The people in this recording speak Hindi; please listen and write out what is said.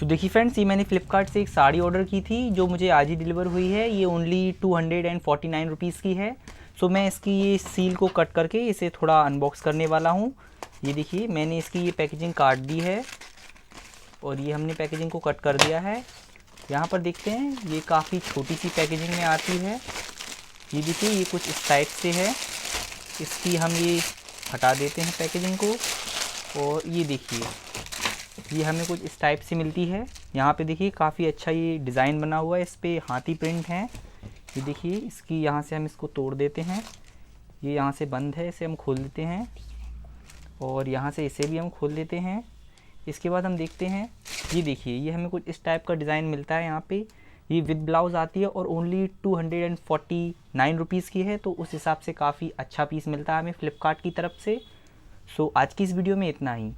सो देखिए फ्रेंड्स, ये मैंने फ्लिपकार्ट से एक साड़ी ऑर्डर की थी जो मुझे आज ही डिलीवर हुई है। ये ओनली 249 रुपीज़ की है। सो मैं इसकी ये सील को कट करके इसे थोड़ा अनबॉक्स करने वाला हूँ। ये देखिए, मैंने इसकी ये पैकेजिंग काट दी है और ये हमने पैकेजिंग को कट कर दिया है। यहाँ पर देखते हैं, ये काफ़ी छोटी सी पैकेजिंग में आती है। ये देखिए, ये कुछ इस टाइप से है। इसकी हम ये हटा देते हैं पैकेजिंग को, और ये देखिए, ये हमें कुछ इस टाइप से मिलती है। यहाँ पे देखिए काफ़ी अच्छा ये डिज़ाइन बना हुआ है, इस पे हाथी प्रिंट है। ये देखिए, इसकी यहाँ से हम इसको तोड़ देते हैं। ये यहाँ से बंद है, इसे हम खोल देते हैं, और यहाँ से इसे भी हम खोल देते हैं। इसके बाद हम देखते हैं, ये देखिए, ये हमें कुछ इस टाइप का डिज़ाइन मिलता है। यहाँ पे ये विद ब्लाउज़ आती है और ओनली 249 रुपीज़ की है। तो उस हिसाब से काफ़ी अच्छा पीस मिलता है हमें फ़्लिपकार्ट की तरफ से। सो आज की इस वीडियो में इतना ही।